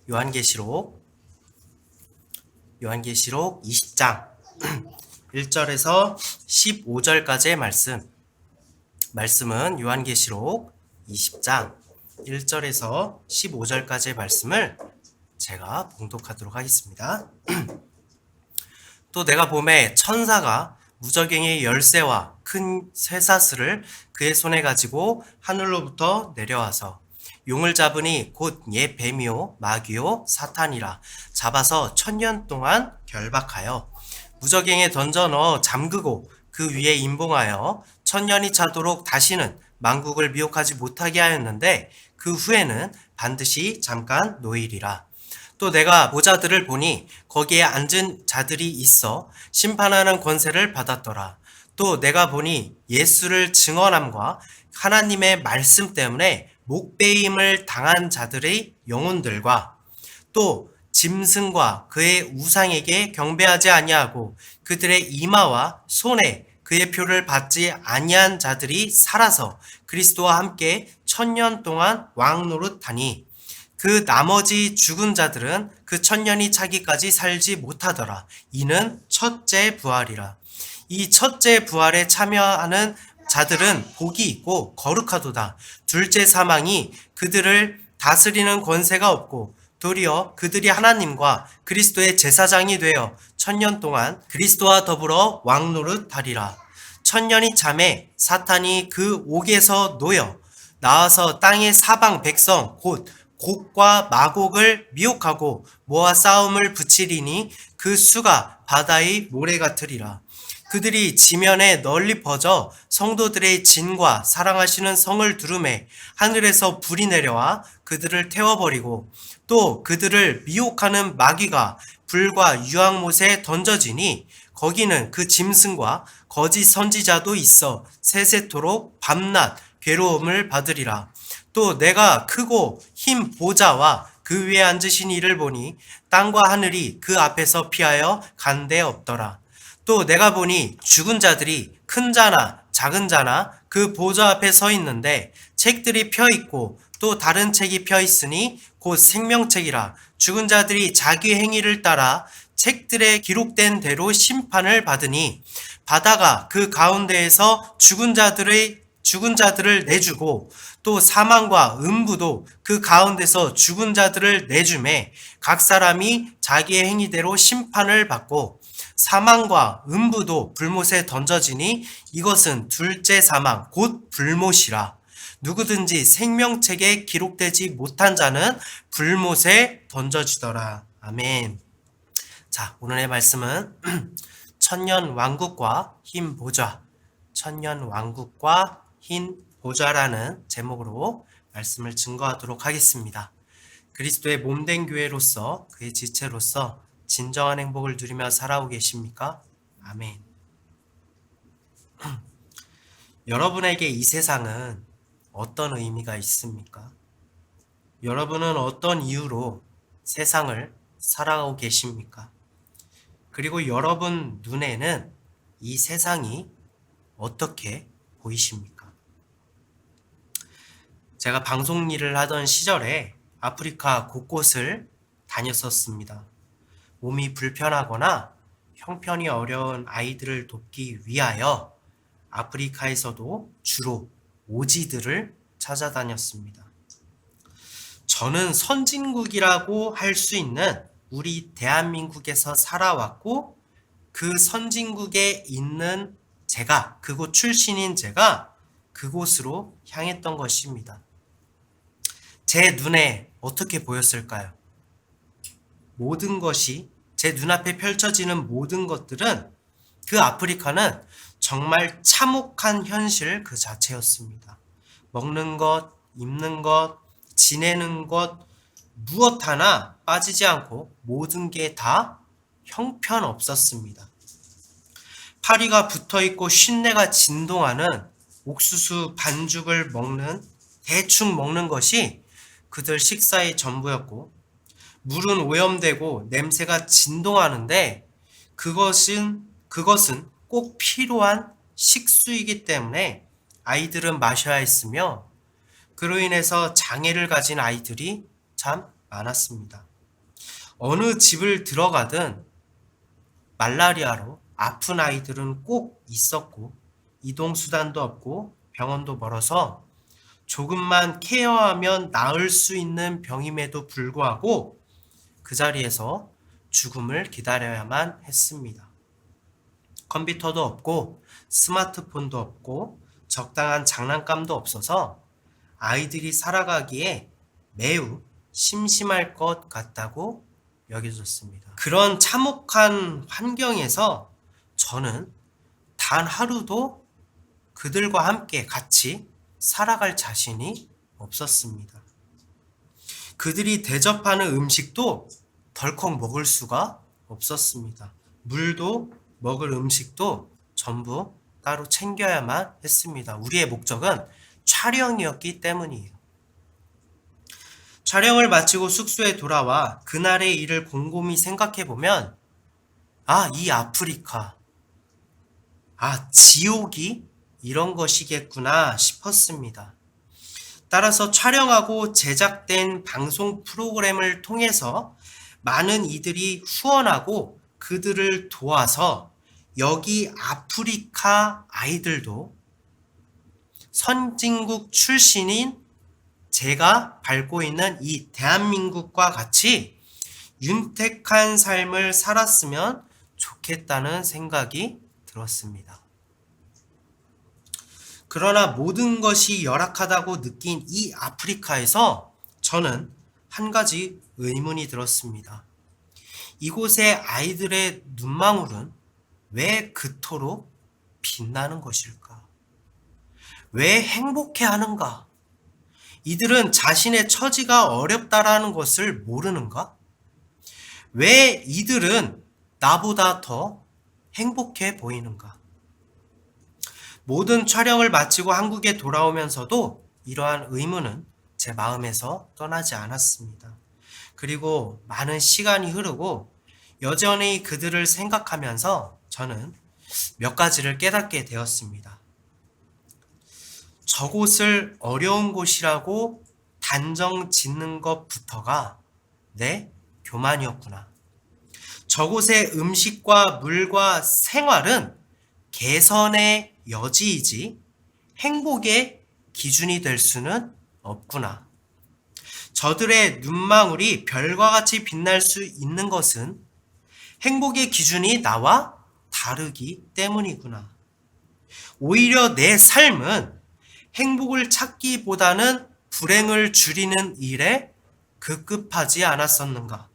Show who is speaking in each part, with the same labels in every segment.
Speaker 1: 요한계시록 20장 1절에서 15절까지의 말씀은 요한계시록 20장 1절에서 15절까지의 말씀을 제가 봉독하도록 하겠습니다. 또 내가 보매 천사가 무저갱의 열쇠와 큰 쇠사슬을 그의 손에 가지고 하늘로부터 내려와서 용을 잡으니 곧 옛 뱀이요 마귀요 사탄이라 잡아서 1000년 동안 결박하여 무저갱에 던져 넣어 잠그고 그 위에 임봉하여 1000년이 차도록 다시는 만국을 미혹하지 못하게 하였는데 그 후에는 반드시 잠깐 노일이라. 또 내가 보좌들을 보니 거기에 앉은 자들이 있어 심판하는 권세를 받았더라. 또 내가 보니 예수를 증언함과 하나님의 말씀 때문에 목베임을 당한 자들의 영혼들과 또 짐승과 그의 우상에게 경배하지 아니하고 그들의 이마와 손에 그의 표를 받지 아니한 자들이 살아서 그리스도와 함께 1000년 동안 왕노릇하니 그 나머지 죽은 자들은 그 1000년이 차기까지 살지 못하더라. 이는 첫째 부활이라. 이 첫째 부활에 참여하는 자들은 복이 있고 거룩하도다. 둘째 사망이 그들을 다스리는 권세가 없고 도리어 그들이 하나님과 그리스도의 제사장이 되어 1000년 동안 그리스도와 더불어 왕노릇하리라. 1000년이 참에 사탄이 그 옥에서 놓여 나와서 땅의 사방 백성 곧 곡과 마곡을 미혹하고 모아 싸움을 붙이리니 그 수가 바다의 모래 같으리라. 그들이 지면에 널리 퍼져 성도들의 진과 사랑하시는 성을 두루매 하늘에서 불이 내려와 그들을 태워버리고 또 그들을 미혹하는 마귀가 불과 유황못에 던져지니 거기는 그 짐승과 거짓 선지자도 있어 세세토록 밤낮 괴로움을 받으리라. 또 내가 크고 흰 보좌와 그 위에 앉으신 이를 보니 땅과 하늘이 그 앞에서 피하여 간 데 없더라. 또 내가 보니 죽은 자들이 큰 자나 작은 자나 그 보좌 앞에 서 있는데 책들이 펴 있고 또 다른 책이 펴 있으니 곧 생명책이라. 죽은 자들이 자기 행위를 따라 책들에 기록된 대로 심판을 받으니 바다가 그 가운데에서 죽은 자들을 내주고 또 사망과 음부도 그 가운데서 죽은 자들을 내주매 각 사람이 자기의 행위대로 심판을 받고 사망과 음부도 불못에 던져지니 이것은 둘째 사망 곧 불못이라. 누구든지 생명책에 기록되지 못한 자는 불못에 던져지더라. 아멘. 자, 오늘의 말씀은 천년 왕국과 흰 보좌, 천년 왕국과 흰 보좌라는 제목으로 말씀을 증거하도록 하겠습니다. 그리스도의 몸된 교회로서 그의 지체로서 진정한 행복을 누리며 살아오고 계십니까? 아멘. 여러분에게 이 세상은 어떤 의미가 있습니까? 여러분은 어떤 이유로 세상을 살아가고 계십니까? 그리고 여러분 눈에는 이 세상이 어떻게 보이십니까? 제가 방송 일을 하던 시절에 아프리카 곳곳을 다녔었습니다. 몸이 불편하거나 형편이 어려운 아이들을 돕기 위하여 아프리카에서도 주로 오지들을 찾아다녔습니다. 저는 선진국이라고 할 수 있는 우리 대한민국에서 살아왔고 그 선진국에 있는 제가, 그곳 출신인 제가 그곳으로 향했던 것입니다. 제 눈에 어떻게 보였을까요? 모든 것이 제 눈앞에 펼쳐지는 모든 것들은 그 아프리카는 정말 참혹한 현실 그 자체였습니다. 먹는 것, 입는 것, 지내는 것 무엇 하나 빠지지 않고 모든 게 다 형편없었습니다. 파리가 붙어있고 쉰내가 진동하는 옥수수 반죽을 대충 먹는 것이 그들 식사의 전부였고 물은 오염되고 냄새가 진동하는데 그것은 꼭 필요한 식수이기 때문에 아이들은 마셔야 했으며 그로 인해서 장애를 가진 아이들이 참 많았습니다. 어느 집을 들어가든 말라리아로 아픈 아이들은 꼭 있었고 이동수단도 없고 병원도 멀어서 조금만 케어하면 나을 수 있는 병임에도 불구하고 그 자리에서 죽음을 기다려야만 했습니다. 컴퓨터도 없고 스마트폰도 없고 적당한 장난감도 없어서 아이들이 살아가기에 매우 심심할 것 같다고 여겨졌습니다. 그런 참혹한 환경에서 저는 단 하루도 그들과 함께 같이 살아갈 자신이 없었습니다. 그들이 대접하는 음식도 덜컥 먹을 수가 없었습니다. 물도 먹을 음식도 전부 따로 챙겨야만 했습니다. 우리의 목적은 촬영이었기 때문이에요. 촬영을 마치고 숙소에 돌아와 그날의 일을 곰곰이 생각해보면 이 아프리카, 지옥이 이런 것이겠구나 싶었습니다. 따라서 촬영하고 제작된 방송 프로그램을 통해서 많은 이들이 후원하고 그들을 도와서 여기 아프리카 아이들도 선진국 출신인 제가 밟고 있는 이 대한민국과 같이 윤택한 삶을 살았으면 좋겠다는 생각이 들었습니다. 그러나 모든 것이 열악하다고 느낀 이 아프리카에서 저는 한 가지 의문이 들었습니다. 이곳의 아이들의 눈망울은 왜 그토록 빛나는 것일까? 왜 행복해 하는가? 이들은 자신의 처지가 어렵다라는 것을 모르는가? 왜 이들은 나보다 더 행복해 보이는가? 모든 촬영을 마치고 한국에 돌아오면서도 이러한 의문은 제 마음에서 떠나지 않았습니다. 그리고 많은 시간이 흐르고 여전히 그들을 생각하면서 저는 몇 가지를 깨닫게 되었습니다. 저곳을 어려운 곳이라고 단정 짓는 것부터가 내 교만이었구나. 저곳의 음식과 물과 생활은 개선의 여지이지 행복의 기준이 될 수는 없구나. 저들의 눈망울이 별과 같이 빛날 수 있는 것은 행복의 기준이 나와 다르기 때문이구나. 오히려 내 삶은 행복을 찾기보다는 불행을 줄이는 일에 급급하지 않았었는가?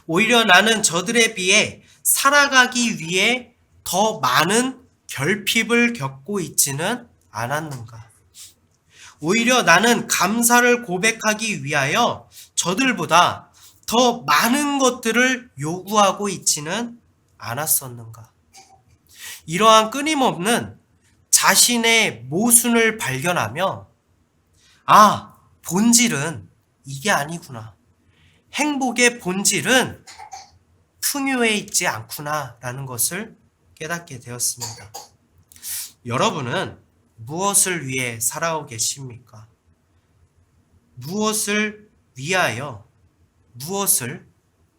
Speaker 1: 오히려 나는 저들에 비해 살아가기 위해 더 많은 결핍을 겪고 있지는 않았는가? 오히려 나는 감사를 고백하기 위하여 저들보다 더 많은 것들을 요구하고 있지는 않았었는가? 이러한 끊임없는 자신의 모순을 발견하며 본질은 이게 아니구나. 행복의 본질은 풍요에 있지 않구나 라는 것을 깨닫게 되었습니다. 여러분은 무엇을 위해 살아오고 계십니까? 무엇을 위하여, 무엇을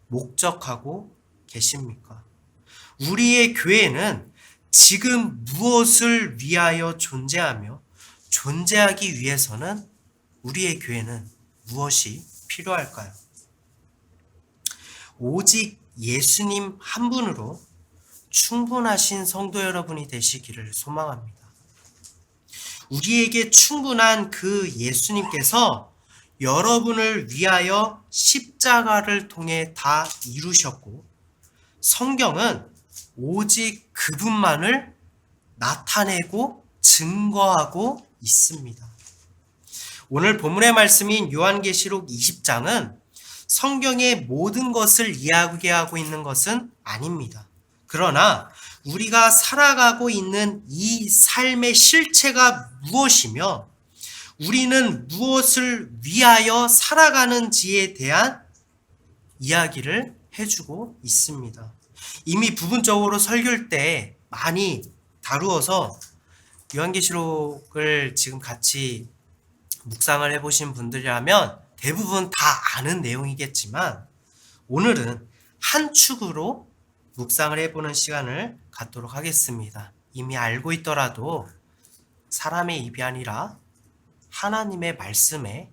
Speaker 1: 목적하고 계십니까? 우리의 교회는 지금 무엇을 위하여 존재하며 존재하기 위해서는 우리의 교회는 무엇이 필요할까요? 오직 예수님 한 분으로 충분하신 성도 여러분이 되시기를 소망합니다. 우리에게 충분한 그 예수님께서 여러분을 위하여 십자가를 통해 다 이루셨고 성경은 오직 그분만을 나타내고 증거하고 있습니다. 오늘 본문의 말씀인 요한계시록 20장은 성경의 모든 것을 이야기하고 있는 것은 아닙니다. 그러나 우리가 살아가고 있는 이 삶의 실체가 무엇이며 우리는 무엇을 위하여 살아가는지에 대한 이야기를 해주고 있습니다. 이미 부분적으로 설교할 때 많이 다루어서 요한계시록을 지금 같이 묵상을 해보신 분들이라면 대부분 다 아는 내용이겠지만 오늘은 한 축으로 묵상을 해보는 시간을 갖도록 하겠습니다. 이미 알고 있더라도 사람의 입이 아니라 하나님의 말씀에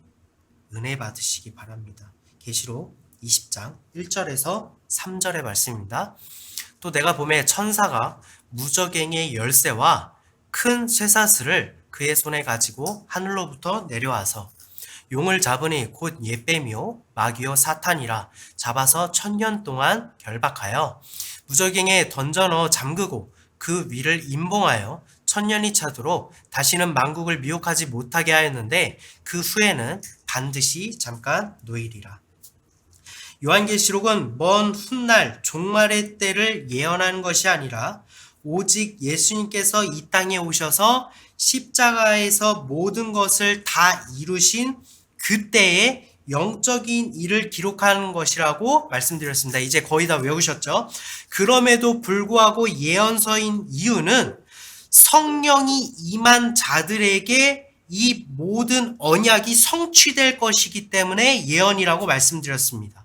Speaker 1: 은혜 받으시기 바랍니다. 계시록 20장 1절에서 3절의 말씀입니다. 또 내가 보매 천사가 무저갱의 열쇠와 큰 쇠사슬을 그의 손에 가지고 하늘로부터 내려와서 용을 잡으니 곧 옓뱀이요 마귀요 사탄이라 잡아서 1000년 동안 결박하여 무저갱에 던져 넣어 잠그고 그 위를 임봉하여 1000년이 차도록 다시는 만국을 미혹하지 못하게 하였는데 그 후에는 반드시 잠깐 놓이리라. 요한계시록은 먼 훗날 종말의 때를 예언하는 것이 아니라 오직 예수님께서 이 땅에 오셔서 십자가에서 모든 것을 다 이루신 그때의 영적인 일을 기록하는 것이라고 말씀드렸습니다. 이제 거의 다 외우셨죠? 그럼에도 불구하고 예언서인 이유는 성령이 임한 자들에게 이 모든 언약이 성취될 것이기 때문에 예언이라고 말씀드렸습니다.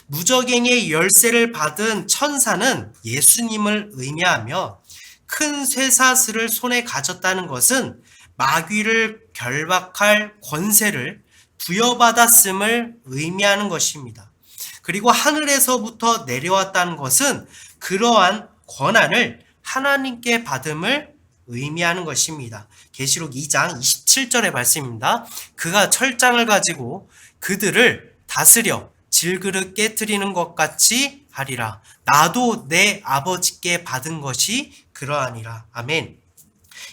Speaker 1: 무저갱의 열쇠를 받은 천사는 예수님을 의미하며 큰 쇠사슬을 손에 가졌다는 것은 마귀를 결박할 권세를 부여받았음을 의미하는 것입니다. 그리고 하늘에서부터 내려왔다는 것은 그러한 권한을 하나님께 받음을 의미하는 것입니다. 계시록 2장 27절의 말씀입니다. 그가 철장을 가지고 그들을 다스려 질그릇 깨트리는 것 같이 하리라. 나도 내 아버지께 받은 것이 그러하니라. 아멘.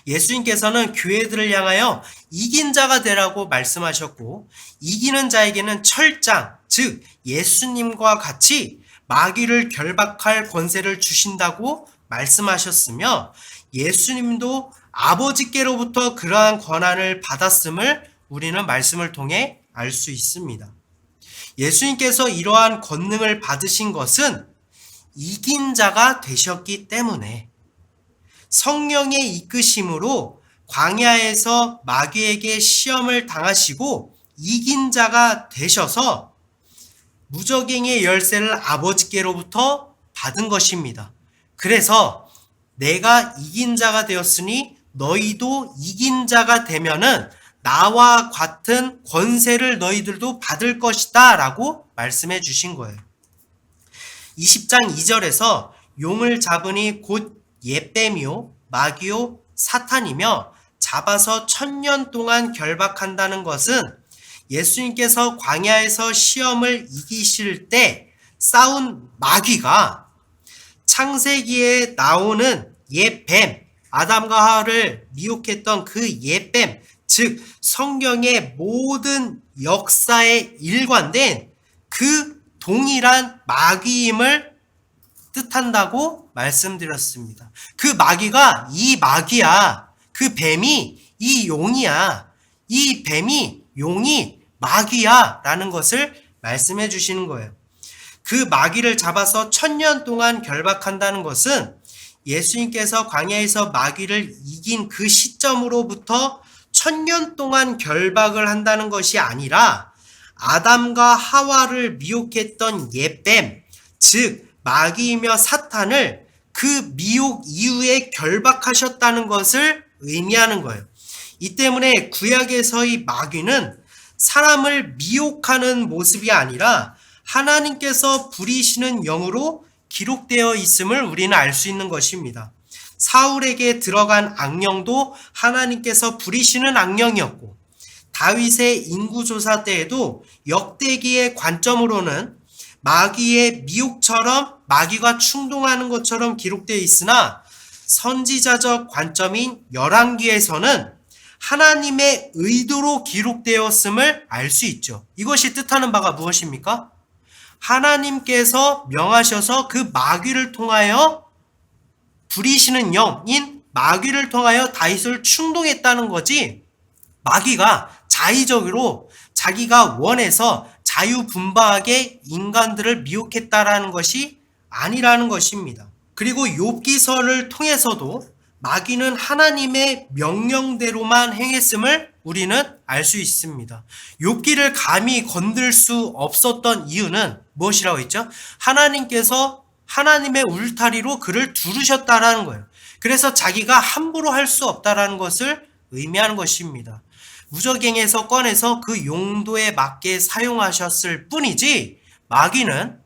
Speaker 1: 예수님께서는 교회들을 향하여 이긴 자가 되라고 말씀하셨고 이기는 자에게는 철장, 즉 예수님과 같이 마귀를 결박할 권세를 주신다고 말씀하셨으며 예수님도 아버지께로부터 그러한 권한을 받았음을 우리는 말씀을 통해 알 수 있습니다. 예수님께서 이러한 권능을 받으신 것은 이긴 자가 되셨기 때문에 성령의 이끄심으로 광야에서 마귀에게 시험을 당하시고 이긴 자가 되셔서 무저갱의 열쇠를 아버지께로부터 받은 것입니다. 그래서 내가 이긴 자가 되었으니 너희도 이긴 자가 되면은 나와 같은 권세를 너희들도 받을 것이다 라고 말씀해 주신 거예요. 20장 2절에서 용을 잡으니 곧 옓뱀이요 마귀요 사탄이며 잡아서 1000년 동안 결박한다는 것은 예수님께서 광야에서 시험을 이기실 때 싸운 마귀가 창세기에 나오는 옓뱀, 아담과 하와를 미혹했던 그 옓뱀, 즉 성경의 모든 역사에 일관된 그 동일한 마귀임을 뜻한다고 말씀드렸습니다. 그 마귀가 이 마귀야. 그 뱀이 이 용이야. 이 뱀이 용이 마귀야 라는 것을 말씀해 주시는 거예요. 그 마귀를 잡아서 1000년 동안 결박한다는 것은 예수님께서 광야에서 마귀를 이긴 그 시점으로부터 1000년 동안 결박을 한다는 것이 아니라 아담과 하와를 미혹했던 옓뱀, 즉 마귀이며 사탄을 그 미혹 이후에 결박하셨다는 것을 의미하는 거예요. 이 때문에 구약에서의 마귀는 사람을 미혹하는 모습이 아니라 하나님께서 부리시는 영으로 기록되어 있음을 우리는 알 수 있는 것입니다. 사울에게 들어간 악령도 하나님께서 부리시는 악령이었고 다윗의 인구조사 때에도 역대기의 관점으로는 마귀의 미혹처럼 마귀가 충동하는 것처럼 기록되어 있으나 선지자적 관점인 열왕기에서는 하나님의 의도로 기록되었음을 알 수 있죠. 이것이 뜻하는 바가 무엇입니까? 하나님께서 명하셔서 그 마귀를 통하여 부리시는 영인 마귀를 통하여 다윗을 충동했다는 거지, 마귀가 자의적으로 자기가 원해서 자유분방하게 인간들을 미혹했다라는 것이 아니라는 것입니다. 그리고 욥기서를 통해서도 마귀는 하나님의 명령대로만 행했음을 우리는 알 수 있습니다. 욥기를 감히 건들 수 없었던 이유는 무엇이라고 했죠? 하나님께서 하나님의 울타리로 그를 두르셨다라는 거예요. 그래서 자기가 함부로 할 수 없다라는 것을 의미하는 것입니다. 무적행에서 꺼내서 그 용도에 맞게 사용하셨을 뿐이지 마귀는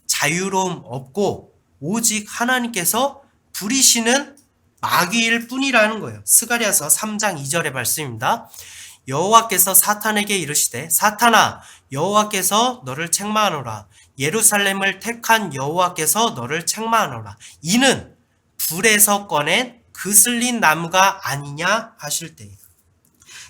Speaker 1: 자유로움 없고 오직 하나님께서 부리시는 마귀일 뿐이라는 거예요. 스가랴서 3장 2절의 말씀입니다. 여호와께서 사탄에게 이르시되 사탄아 여호와께서 너를 책망하노라. 예루살렘을 택한 여호와께서 너를 책망하노라. 이는 불에서 꺼낸 그슬린 나무가 아니냐 하실 때에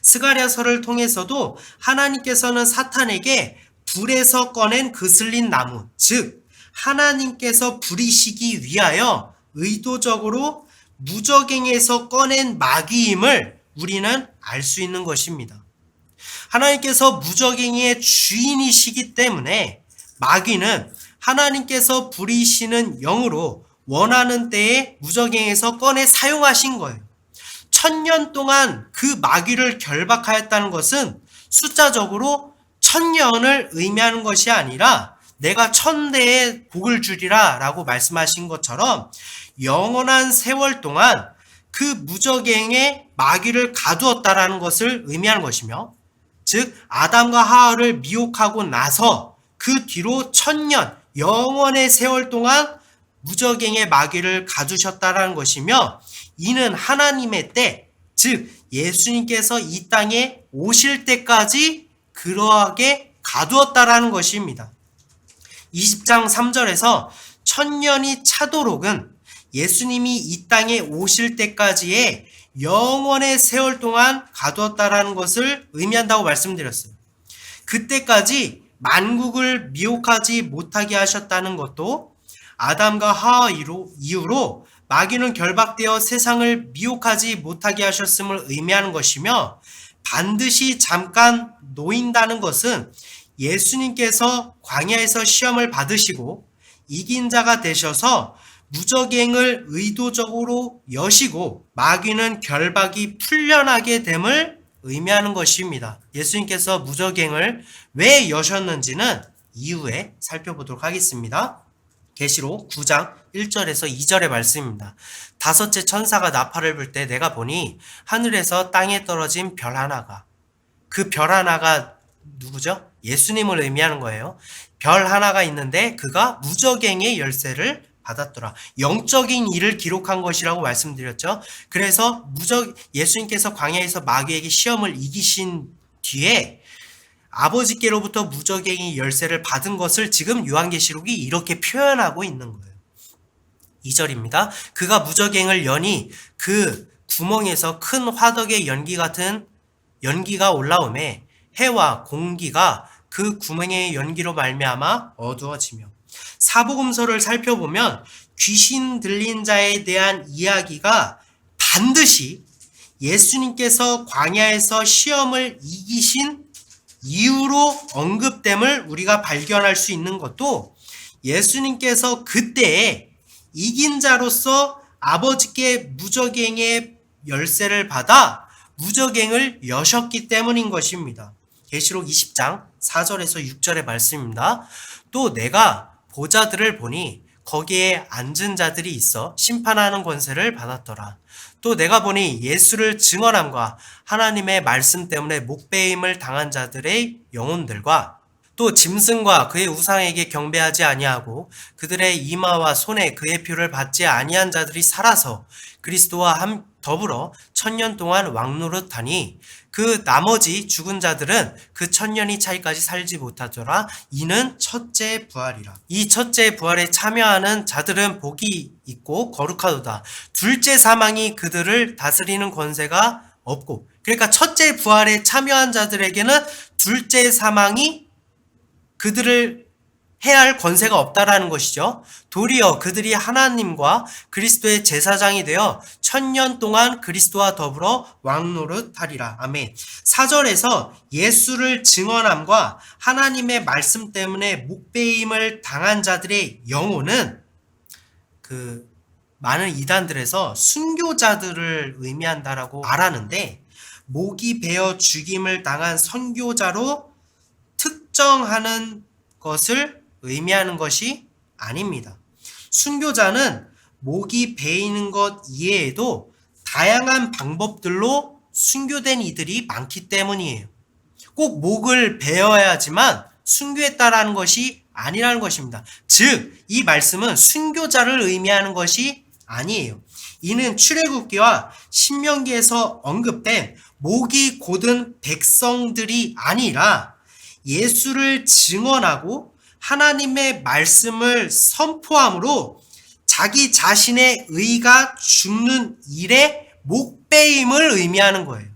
Speaker 1: 스가랴서를 통해서도 하나님께서는 사탄에게 불에서 꺼낸 그슬린 나무, 즉 하나님께서 부리시기 위하여 의도적으로 무적행에서 꺼낸 마귀임을 우리는 알 수 있는 것입니다. 하나님께서 무적행의 주인이시기 때문에 마귀는 하나님께서 부리시는 영으로 원하는 때에 무적행에서 꺼내 사용하신 거예요. 1000년 동안 그 마귀를 결박하였다는 것은 숫자적으로 1000년을 의미하는 것이 아니라 내가 1000대의 복을 주리라 라고 말씀하신 것처럼 영원한 세월 동안 그 무적행에 마귀를 가두었다라는 것을 의미하는 것이며, 즉 아담과 하와를 미혹하고 나서 그 뒤로 1000년 영원의 세월 동안 무적행의 마귀를 가두셨다라는 것이며, 이는 하나님의 때, 즉 예수님께서 이 땅에 오실 때까지 그러하게 가두었다라는 것입니다. 20장 3절에서 1000년이 차도록은 예수님이 이 땅에 오실 때까지의 영원의 세월 동안 가두었다라는 것을 의미한다고 말씀드렸어요. 그때까지 만국을 미혹하지 못하게 하셨다는 것도 아담과 하와 이후로 마귀는 결박되어 세상을 미혹하지 못하게 하셨음을 의미하는 것이며, 반드시 잠깐 놓인다는 것은 예수님께서 광야에서 시험을 받으시고 이긴 자가 되셔서 무적행을 의도적으로 여시고 마귀는 결박이 풀려나게 됨을 의미하는 것입니다. 예수님께서 무적행을 왜 여셨는지는 이후에 살펴보도록 하겠습니다. 계시록 9장 1절에서 2절의 말씀입니다. 다섯째 천사가 나팔을 불 때 내가 보니 하늘에서 땅에 떨어진 별 하나가, 그 별 하나가 누구죠? 예수님을 의미하는 거예요. 별 하나가 있는데 그가 무적행의 열쇠를 받았더라. 영적인 일을 기록한 것이라고 말씀드렸죠. 그래서 예수님께서 광야에서 마귀에게 시험을 이기신 뒤에 아버지께로부터 무적행의 열쇠를 받은 것을 지금 요한계시록이 이렇게 표현하고 있는 거예요. 2절입니다. 그가 무적행을 여니 그 구멍에서 큰 화덕의 연기 같은 연기가 올라오매 해와 공기가 그 구멍의 연기로 말미암아 어두워지며, 사복음서를 살펴보면 귀신 들린 자에 대한 이야기가 반드시 예수님께서 광야에서 시험을 이기신 이유로 언급됨을 우리가 발견할 수 있는 것도, 예수님께서 그때에 이긴 자로서 아버지께 무적행의 열쇠를 받아 무적행을 여셨기 때문인 것입니다. 계시록 20장 4절에서 6절의 말씀입니다. 또 내가 보좌들을 보니 거기에 앉은 자들이 있어 심판하는 권세를 받았더라. 또 내가 보니 예수를 증언함과 하나님의 말씀 때문에 목배임을 당한 자들의 영혼들과 또 짐승과 그의 우상에게 경배하지 아니하고 그들의 이마와 손에 그의 표를 받지 아니한 자들이 살아서 그리스도와 더불어 1000년 동안 왕노릇하니, 그 나머지 죽은 자들은 그 1000년이 차이까지 살지 못하더라. 이는 첫째 부활이라. 이 첫째 부활에 참여하는 자들은 복이 있고 거룩하도다. 둘째 사망이 그들을 다스리는 권세가 없고, 그러니까 첫째 부활에 참여한 자들에게는 둘째 사망이 그들을 해야 할 권세가 없다라는 것이죠. 도리어 그들이 하나님과 그리스도의 제사장이 되어 1000년 동안 그리스도와 더불어 왕노릇하리라. 아멘. 4절에서 예수를 증언함과 하나님의 말씀 때문에 목배임을 당한 자들의 영혼은 그 많은 이단들에서 순교자들을 의미한다라고 말하는데, 목이 베어 죽임을 당한 선교자로 특정하는 것을 의미하는 것이 아닙니다. 순교자는 목이 베이는 것 이외에도 다양한 방법들로 순교된 이들이 많기 때문이에요. 꼭 목을 베어야지만 순교했다라는 것이 아니라는 것입니다. 즉, 이 말씀은 순교자를 의미하는 것이 아니에요. 이는 출애굽기와 신명기에서 언급된 목이 곧은 백성들이 아니라 예수를 증언하고 하나님의 말씀을 선포함으로 자기 자신의 의가 죽는 일에 목베임을 의미하는 거예요.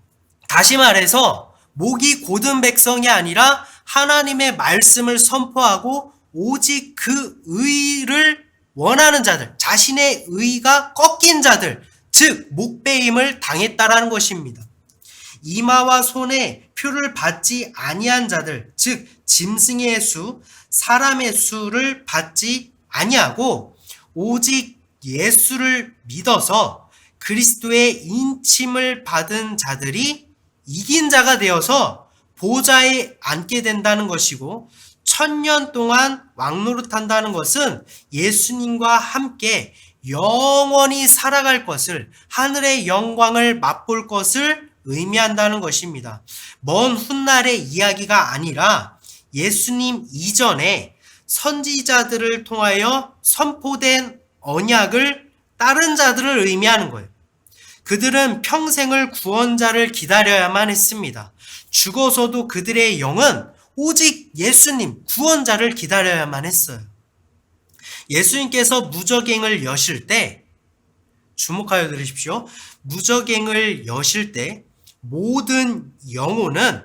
Speaker 1: 다시 말해서 목이 곧은 백성이 아니라 하나님의 말씀을 선포하고 오직 그 의를 원하는 자들, 자신의 의가 꺾인 자들, 즉 목베임을 당했다라는 것입니다. 이마와 손에 표를 받지 아니한 자들, 즉 짐승의 수, 사람의 수를 받지 아니하고 오직 예수를 믿어서 그리스도의 인침을 받은 자들이 이긴 자가 되어서 보좌에 앉게 된다는 것이고, 1000년 동안 왕노릇한다는 것은 예수님과 함께 영원히 살아갈 것을, 하늘의 영광을 맛볼 것을 의미한다는 것입니다. 먼 훗날의 이야기가 아니라 예수님 이전에 선지자들을 통하여 선포된 언약을 따른 자들을 의미하는 거예요. 그들은 평생을 구원자를 기다려야만 했습니다. 죽어서도 그들의 영은 오직 예수님, 구원자를 기다려야만 했어요. 예수님께서 무저갱을 여실 때, 주목하여 들으십시오. 무저갱을 여실 때 모든 영혼은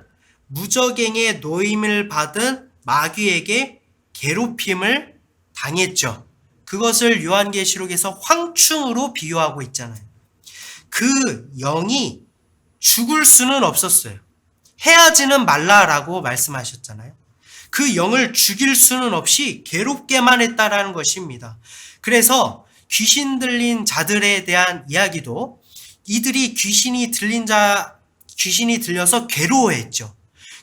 Speaker 1: 무저갱의 노임을 받은 마귀에게 괴롭힘을 당했죠. 그것을 요한계시록에서 황충으로 비유하고 있잖아요. 그 영이 죽을 수는 없었어요. 해하지는 말라라고 말씀하셨잖아요. 그 영을 죽일 수는 없이 괴롭게만 했다라는 것입니다. 그래서 귀신 들린 자들에 대한 이야기도 이들이 귀신이 들려서 괴로워했죠.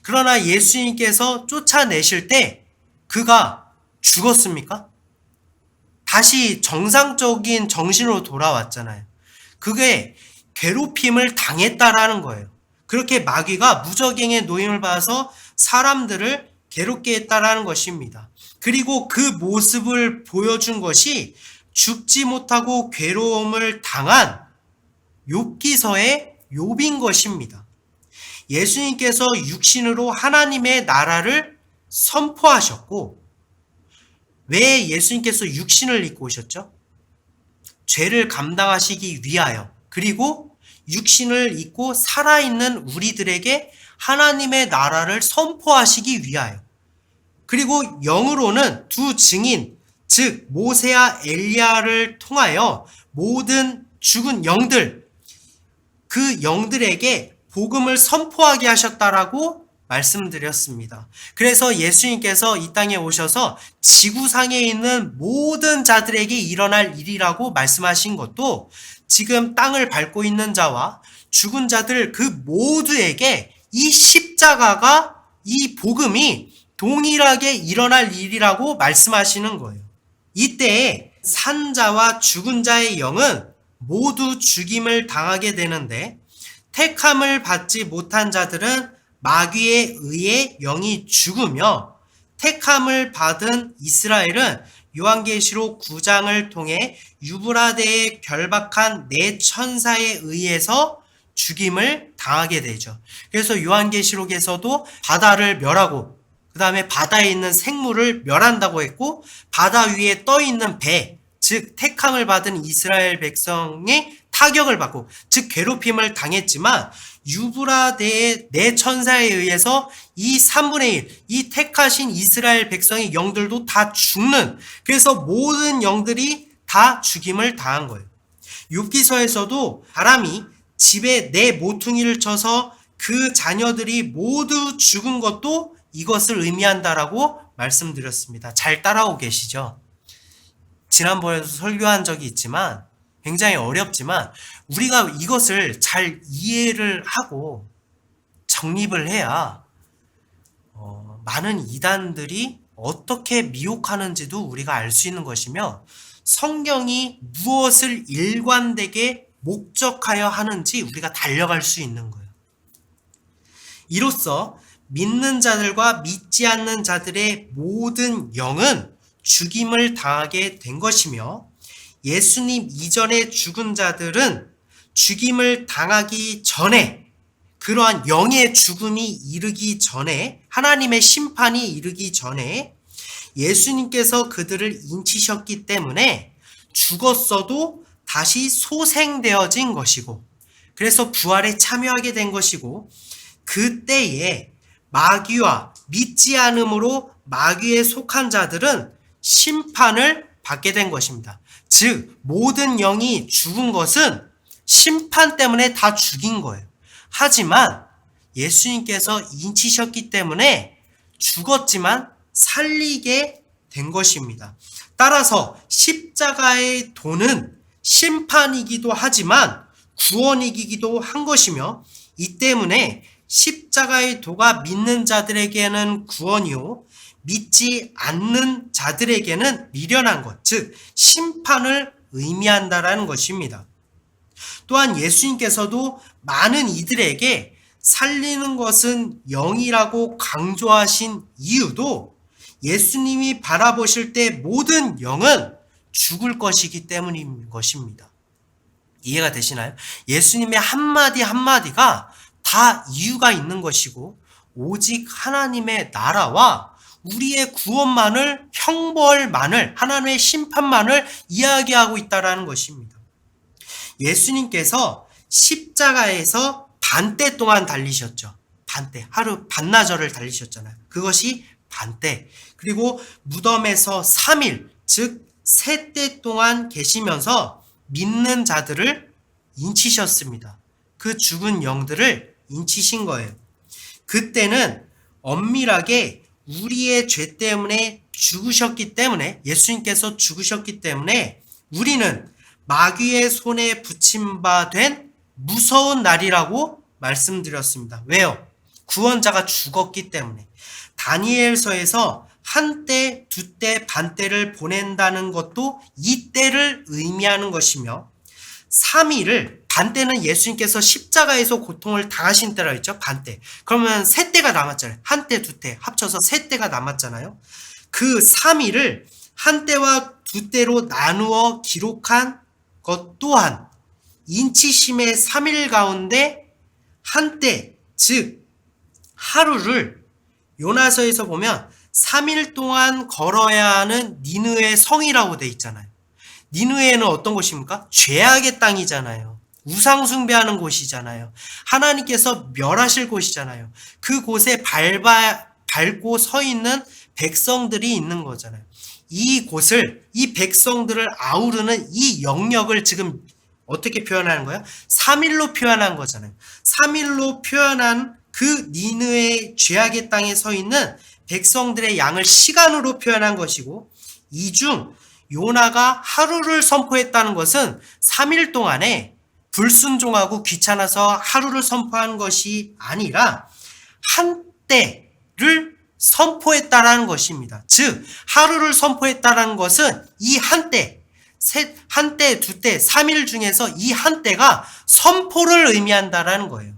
Speaker 1: 그러나 예수님께서 쫓아내실 때 그가 죽었습니까? 다시 정상적인 정신으로 돌아왔잖아요. 그게 괴롭힘을 당했다라는 거예요. 그렇게 마귀가 무저갱의 노임을 받아서 사람들을 괴롭게 했다라는 것입니다. 그리고 그 모습을 보여준 것이 죽지 못하고 괴로움을 당한 욥기서의 욥인 것입니다. 예수님께서 육신으로 하나님의 나라를 선포하셨고, 왜 예수님께서 육신을 입고 오셨죠? 죄를 감당하시기 위하여, 그리고 육신을 입고 살아있는 우리들에게 하나님의 나라를 선포하시기 위하여, 그리고 영으로는 두 증인, 즉 모세와 엘리야를 통하여 모든 죽은 영들, 그 영들에게 복음을 선포하게 하셨다라고 말씀드렸습니다. 그래서 예수님께서 이 땅에 오셔서 지구상에 있는 모든 자들에게 일어날 일이라고 말씀하신 것도 지금 땅을 밟고 있는 자와 죽은 자들 그 모두에게 이 십자가가, 이 복음이 동일하게 일어날 일이라고 말씀하시는 거예요. 이때에 산 자와 죽은 자의 영은 모두 죽임을 당하게 되는데, 택함을 받지 못한 자들은 마귀에 의해 영이 죽으며, 택함을 받은 이스라엘은 요한계시록 9장을 통해 유브라데에 결박한 네 천사에 의해서 죽임을 당하게 되죠. 그래서 요한계시록에서도 바다를 멸하고 그 다음에 바다에 있는 생물을 멸한다고 했고, 바다 위에 떠 있는 배, 즉 택함을 받은 이스라엘 백성이 타격을 받고, 즉 괴롭힘을 당했지만 유브라데의 네 천사에 의해서 이 3분의 1, 이 택하신 이스라엘 백성의 영들도 다 죽는, 그래서 모든 영들이 다 죽임을 당한 거예요. 욥기서에서도 바람이 집에 네 모퉁이를 쳐서 그 자녀들이 모두 죽은 것도 이것을 의미한다라고 말씀드렸습니다. 잘 따라오고 계시죠? 지난번에도 설교한 적이 있지만 굉장히 어렵지만 우리가 이것을 잘 이해를 하고 정립을 해야 많은 이단들이 어떻게 미혹하는지도 우리가 알 수 있는 것이며 성경이 무엇을 일관되게 목적하여 하는지 우리가 달려갈 수 있는 거예요. 이로써 믿는 자들과 믿지 않는 자들의 모든 영은 죽임을 당하게 된 것이며 예수님 이전에 죽은 자들은 죽임을 당하기 전에 그러한 영의 죽음이 이르기 전에 하나님의 심판이 이르기 전에 예수님께서 그들을 인치셨기 때문에 죽었어도 다시 소생되어진 것이고 그래서 부활에 참여하게 된 것이고 그때에 마귀와 믿지 않음으로 마귀에 속한 자들은 심판을 받게 된 것입니다. 즉 모든 영이 죽은 것은 심판 때문에 다 죽인 거예요. 하지만 예수님께서 인치셨기 때문에 죽었지만 살리게 된 것입니다. 따라서 십자가의 도는 심판이기도 하지만 구원이기도 한 것이며 이 때문에 십자가의 도가 믿는 자들에게는 구원이요 믿지 않는 자들에게는 미련한 것, 즉 심판을 의미한다라는 것입니다. 또한 예수님께서도 많은 이들에게 살리는 것은 영이라고 강조하신 이유도 예수님이 바라보실 때 모든 영은 죽을 것이기 때문인 것입니다. 이해가 되시나요? 예수님의 한마디 한마디가 다 이유가 있는 것이고 오직 하나님의 나라와 우리의 구원만을, 형벌만을, 하나님의 심판만을 이야기하고 있다는 것입니다. 예수님께서 십자가에서 반때 동안 달리셨죠. 반때, 하루 반나절을 달리셨잖아요. 그것이 반때. 그리고 무덤에서 3일, 즉 세 때 동안 계시면서 믿는 자들을 인치셨습니다. 그 죽은 영들을 인치신 거예요. 그때는 엄밀하게 우리의 죄 때문에 죽으셨기 때문에 예수님께서 죽으셨기 때문에 우리는 마귀의 손에 붙임 바 된 무서운 날이라고 말씀드렸습니다. 왜요? 구원자가 죽었기 때문에. 다니엘서에서 한 때, 두 때, 반 때를 보낸다는 것도 이 때를 의미하는 것이며 3일을 반 때는 예수님께서 십자가에서 고통을 당하신 때라고 했죠. 반 때. 그러면 세 때가 남았잖아요. 한 때, 두 때 합쳐서 세 때가 남았잖아요. 그 3일을 한 때와 두 때로 나누어 기록한 것 또한 인치심의 3일 가운데 한 때, 즉 하루를 요나서에서 보면 3일 동안 걸어야 하는 니느웨 성이라고 돼 있잖아요. 니느웨는 어떤 곳입니까? 죄악의 땅이잖아요. 우상 숭배하는 곳이잖아요. 하나님께서 멸하실 곳이잖아요. 그곳에 밟고 서 있는 백성들이 있는 거잖아요. 이 곳을, 이 백성들을 아우르는 이 영역을 지금 어떻게 표현하는 거야? 3일로 표현한 거잖아요. 3일로 표현한 그 니느웨 죄악의 땅에 서 있는 백성들의 양을 시간으로 표현한 것이고 이 중 요나가 하루를 선포했다는 것은 3일 동안에 불순종하고 귀찮아서 하루를 선포한 것이 아니라 한때를 선포했다라는 것입니다. 즉 하루를 선포했다라는 것은 이 한때, 한때, 두때, 3일 중에서 이 한때가 선포를 의미한다라는 거예요.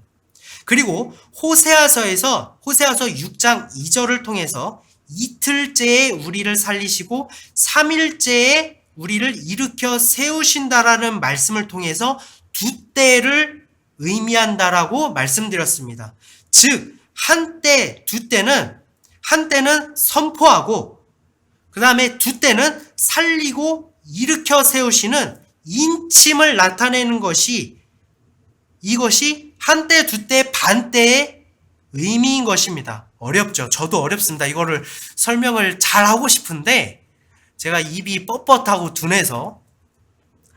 Speaker 1: 그리고 호세아서 6장 2절을 통해서 이틀째에 우리를 살리시고 3일째에 우리를 일으켜 세우신다라는 말씀을 통해서 두 때를 의미한다라고 말씀드렸습니다. 즉 한때, 두 때는 한때는 선포하고 그 다음에 두 때는 살리고 일으켜 세우시는 인침을 나타내는 것이 이것이 한때, 두때, 반때의 의미인 것입니다. 어렵죠. 저도 어렵습니다. 이거를 설명을 잘 하고 싶은데 제가 입이 뻣뻣하고 둔해서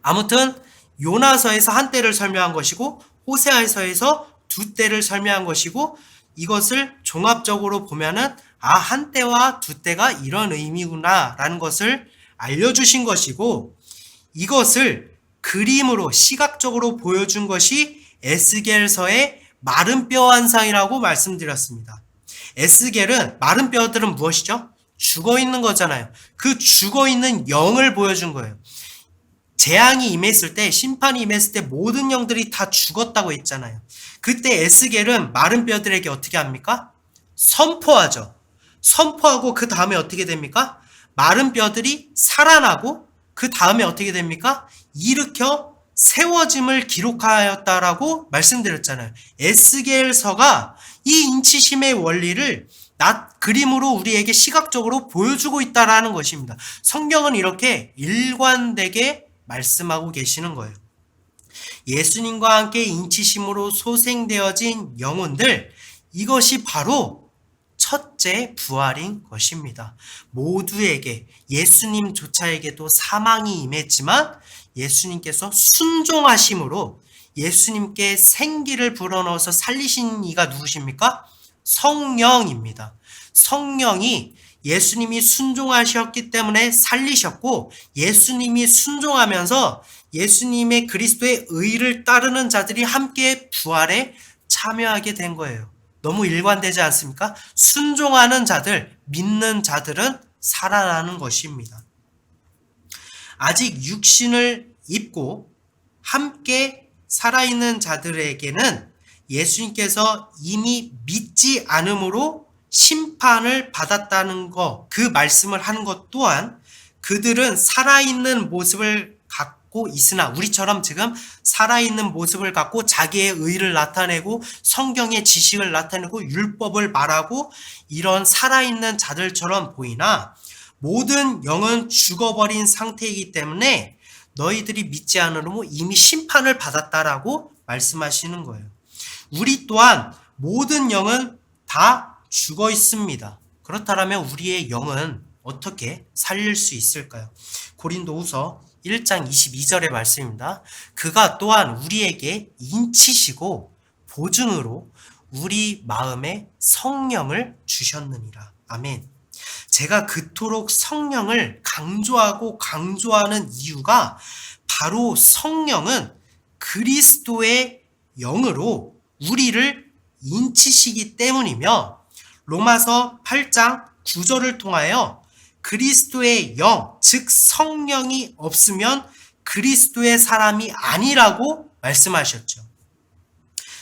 Speaker 1: 아무튼 요나서에서 한때를 설명한 것이고 호세아서에서 두 때를 설명한 것이고 이것을 종합적으로 보면은 한때와 두 때가 이런 의미구나 라는 것을 알려주신 것이고 이것을 그림으로 시각적으로 보여준 것이 에스겔서의 마른 뼈 환상이라고 말씀드렸습니다. 에스겔은 마른 뼈들은 무엇이죠? 죽어 있는 거잖아요. 그 죽어 있는 영을 보여준 거예요. 재앙이 임했을 때, 심판이 임했을 때 모든 영들이 다 죽었다고 했잖아요. 그때 에스겔은 마른 뼈들에게 어떻게 합니까? 선포하죠. 선포하고 그 다음에 어떻게 됩니까? 마른 뼈들이 살아나고 그 다음에 어떻게 됩니까? 일으켜 세워짐을 기록하였다라고 말씀드렸잖아요. 에스겔서가 이 인치심의 원리를 그림으로 우리에게 시각적으로 보여주고 있다라는 것입니다. 성경은 이렇게 일관되게 말씀하고 계시는 거예요. 예수님과 함께 인치심으로 소생되어진 영혼들, 이것이 바로 첫째 부활인 것입니다. 모두에게, 예수님조차에게도 사망이 임했지만 예수님께서 순종하심으로 예수님께 생기를 불어넣어서 살리신 이가 누구십니까? 성령입니다. 성령이 예수님이 순종하셨기 때문에 살리셨고, 예수님이 순종하면서 예수님의 그리스도의 의를 따르는 자들이 함께 부활에 참여하게 된 거예요. 너무 일관되지 않습니까? 순종하는 자들, 믿는 자들은 살아나는 것입니다. 아직 육신을 입고 함께 살아있는 자들에게는 예수님께서 이미 믿지 않음으로 심판을 받았다는 것, 그 말씀을 하는 것 또한 그들은 살아있는 모습을 갖고 있으나, 우리처럼 지금 살아있는 모습을 갖고 자기의 의를 나타내고 성경의 지식을 나타내고 율법을 말하고 이런 살아있는 자들처럼 보이나, 모든 영은 죽어버린 상태이기 때문에 너희들이 믿지 않으므로 이미 심판을 받았다라고 말씀하시는 거예요. 우리 또한 모든 영은 다 죽어 있습니다. 그렇다면 우리의 영은 어떻게 살릴 수 있을까요? 고린도후서 1장 22절의 말씀입니다. 그가 또한 우리에게 인치시고 보증으로 우리 마음에 성령을 주셨느니라. 아멘. 제가 그토록 성령을 강조하는 이유가 바로 성령은 그리스도의 영으로 우리를 인치시기 때문이며, 로마서 8장 9절을 통하여 그리스도의 영, 즉 성령이 없으면 그리스도의 사람이 아니라고 말씀하셨죠.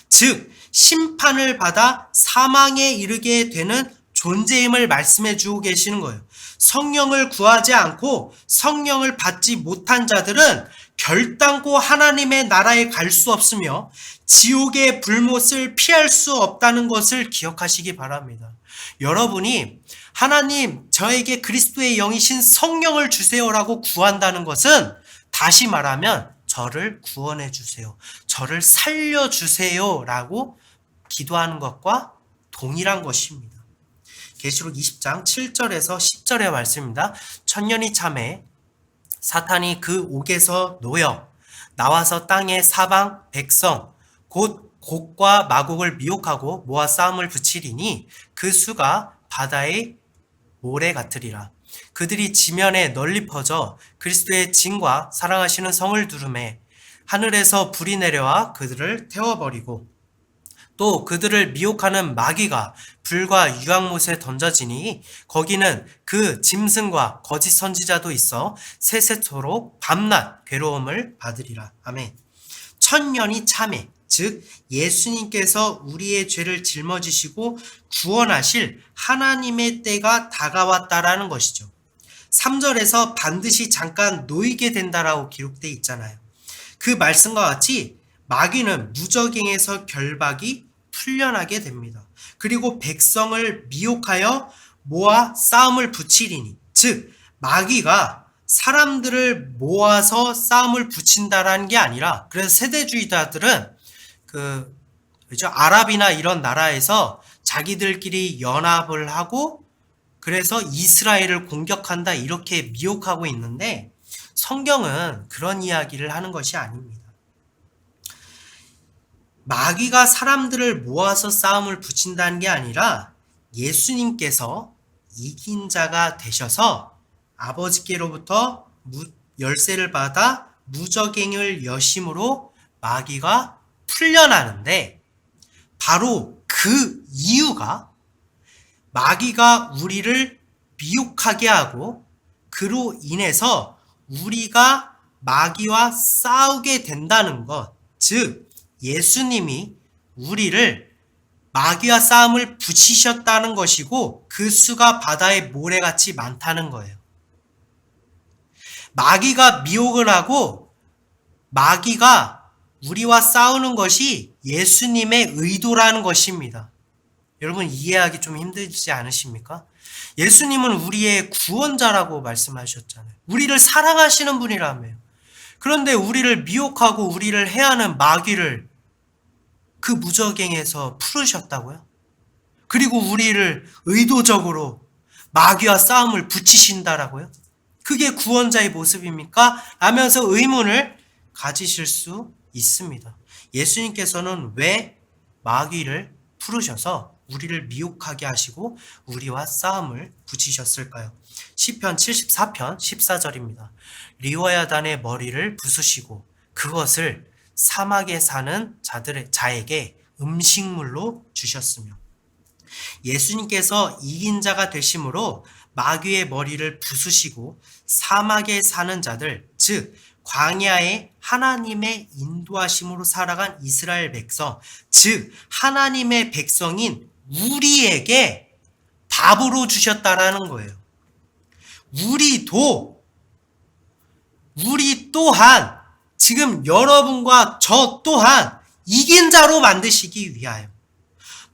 Speaker 1: 즉 심판을 받아 사망에 이르게 되는 존재임을 말씀해 주고 계시는 거예요. 성령을 구하지 않고 성령을 받지 못한 자들은 결단코 하나님의 나라에 갈 수 없으며 지옥의 불못을 피할 수 없다는 것을 기억하시기 바랍니다. 여러분이 하나님, 저에게 그리스도의 영이신 성령을 주세요라고 구한다는 것은, 다시 말하면 저를 구원해 주세요, 저를 살려 주세요라고 기도하는 것과 동일한 것입니다. 계시록 20장 7절에서 10절의 말씀입니다. 천년이 참에 사탄이 그 옥에서 놓여 나와서 땅의 사방 백성 곧 곡과 마곡을 미혹하고 모아 싸움을 붙이리니 그 수가 바다의 모래 같으리라. 그들이 지면에 널리 퍼져 그리스도의 진과 사랑하시는 성을 두르매 하늘에서 불이 내려와 그들을 태워버리고, 또 그들을 미혹하는 마귀가 불과 유황못에 던져지니 거기는 그 짐승과 거짓 선지자도 있어 세세토록 밤낮 괴로움을 받으리라. 아멘. 천년이 참에, 즉 예수님께서 우리의 죄를 짊어지시고 구원하실 하나님의 때가 다가왔다라는 것이죠. 3절에서 반드시 잠깐 놓이게 된다라고 기록되어 있잖아요. 그 말씀과 같이 마귀는 무적행에서 결박이 풀려나게 됩니다. 그리고 백성을 미혹하여 모아 싸움을 붙이리니, 즉 마귀가 사람들을 모아서 싸움을 붙인다라는 게 아니라, 그래서 세대주의자들은 그죠? 아랍이나 이런 나라에서 자기들끼리 연합을 하고 그래서 이스라엘을 공격한다 이렇게 미혹하고 있는데, 성경은 그런 이야기를 하는 것이 아닙니다. 마귀가 사람들을 모아서 싸움을 붙인다는 게 아니라 예수님께서 이긴 자가 되셔서 아버지께로부터 열쇠를 받아 무적행을 여심으로 마귀가 풀려나는데, 바로 그 이유가 마귀가 우리를 미혹하게 하고 그로 인해서 우리가 마귀와 싸우게 된다는 것, 즉 예수님이 우리를 마귀와 싸움을 붙이셨다는 것이고 그 수가 바다의 모래같이 많다는 거예요. 마귀가 미혹을 하고 마귀가 우리와 싸우는 것이 예수님의 의도라는 것입니다. 여러분 이해하기 좀 힘들지 않으십니까? 예수님은 우리의 구원자라고 말씀하셨잖아요. 우리를 사랑하시는 분이라며요. 그런데 우리를 미혹하고 우리를 해하는 마귀를 그 무적행에서 풀으셨다고요? 그리고 우리를 의도적으로 마귀와 싸움을 붙이신다라고요? 그게 구원자의 모습입니까? 하면서 의문을 가지실 수 있습니다. 예수님께서는 왜 마귀를 풀으셔서 우리를 미혹하게 하시고 우리와 싸움을 붙이셨을까요? 시편 74편 14절입니다. 리워야단의 머리를 부수시고 그것을 사막에 사는 자에게 음식물로 주셨으며, 예수님께서 이긴 자가 되심으로 마귀의 머리를 부수시고 사막에 사는 자들, 즉 광야에 하나님의 인도하심으로 살아간 이스라엘 백성, 즉 하나님의 백성인 우리에게 밥으로 주셨다라는 거예요. 우리 또한 지금 여러분과 저 또한 이긴 자로 만드시기 위하여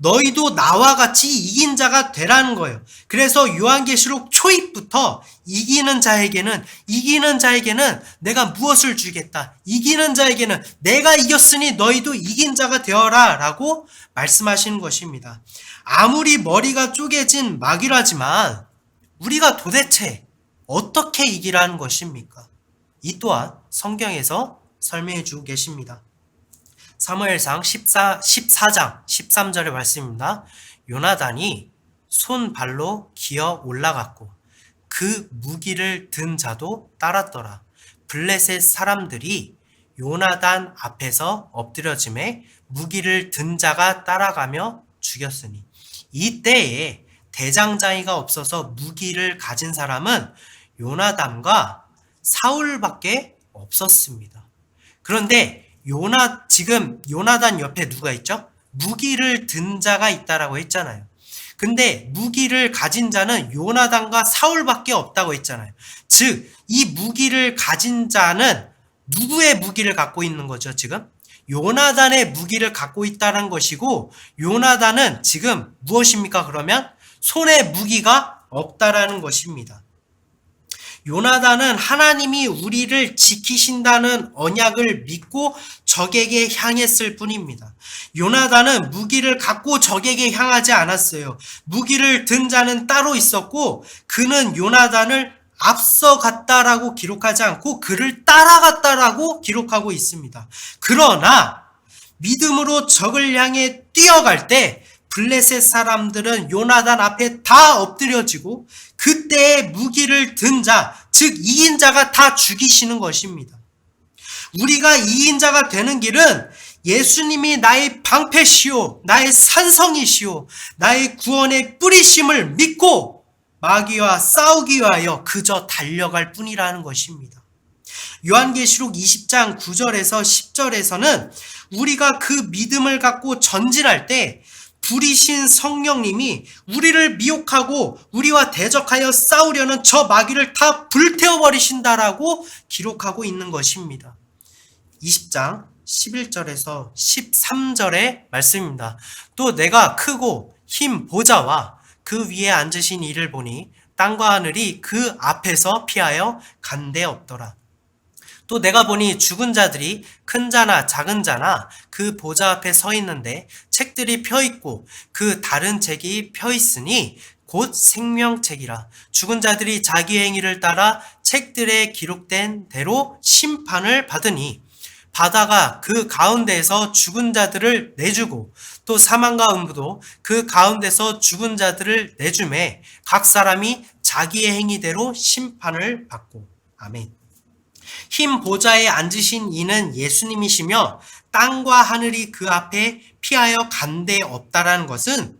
Speaker 1: 너희도 나와 같이 이긴 자가 되라는 거예요. 그래서 요한계시록 초입부터 이기는 자에게는 내가 무엇을 주겠다. 이기는 자에게는 내가 이겼으니 너희도 이긴 자가 되어라 라고 말씀하시는 것입니다. 아무리 머리가 쪼개진 마귀라지만 우리가 도대체 어떻게 이기라는 것입니까? 이 또한 성경에서 설명해 주고 계십니다. 사무엘상 14장 13절의 말씀입니다. 요나단이 손발로 기어 올라갔고 그 무기를 든 자도 따랐더라. 블레셋 사람들이 요나단 앞에서 엎드려짐에 무기를 든 자가 따라가며 죽였으니, 이때에 대장장이가 없어서 무기를 가진 사람은 요나단과 사울밖에 없었습니다. 그런데 지금 요나단 옆에 누가 있죠? 무기를 든 자가 있다라고 했잖아요. 근데 무기를 가진 자는 요나단과 사울밖에 없다고 했잖아요. 즉, 이 무기를 가진 자는 누구의 무기를 갖고 있는 거죠, 지금? 요나단의 무기를 갖고 있다는 것이고, 요나단은 지금 무엇입니까, 그러면? 손에 무기가 없다라는 것입니다. 요나단은 하나님이 우리를 지키신다는 언약을 믿고 적에게 향했을 뿐입니다. 요나단은 무기를 갖고 적에게 향하지 않았어요. 무기를 든 자는 따로 있었고 그는 요나단을 앞서갔다라고 기록하지 않고 그를 따라갔다라고 기록하고 있습니다. 그러나 믿음으로 적을 향해 뛰어갈 때 블레셋 사람들은 요나단 앞에 다 엎드려지고 그때의 무기를 든 자, 즉 이긴 자가 다 죽이시는 것입니다. 우리가 이긴 자가 되는 길은 예수님이 나의 방패시오, 나의 산성이시오, 나의 구원의 뿌리심을 믿고 마귀와 싸우기 위하여 그저 달려갈 뿐이라는 것입니다. 요한계시록 20장 9절에서 10절에서는 우리가 그 믿음을 갖고 전진할 때 불이신 성령님이 우리를 미혹하고 우리와 대적하여 싸우려는 저 마귀를 다 불태워버리신다라고 기록하고 있는 것입니다. 20장 11절에서 13절의 말씀입니다. 또 내가 크고 흰 보좌와 그 위에 앉으신 이를 보니 땅과 하늘이 그 앞에서 피하여 간데 없더라. 또 내가 보니 죽은 자들이 큰 자나 작은 자나 그 보좌 앞에 서 있는데 책들이 펴 있고 그 다른 책이 펴 있으니 곧 생명책이라. 죽은 자들이 자기 행위를 따라 책들에 기록된 대로 심판을 받으니 바다가 그 가운데에서 죽은 자들을 내주고 또 사망과 음부도 그 가운데서 죽은 자들을 내주매 각 사람이 자기의 행위대로 심판을 받고. 아멘. 흰 보좌에 앉으신 이는 예수님이시며 땅과 하늘이 그 앞에 피하여 간 데 없다라는 것은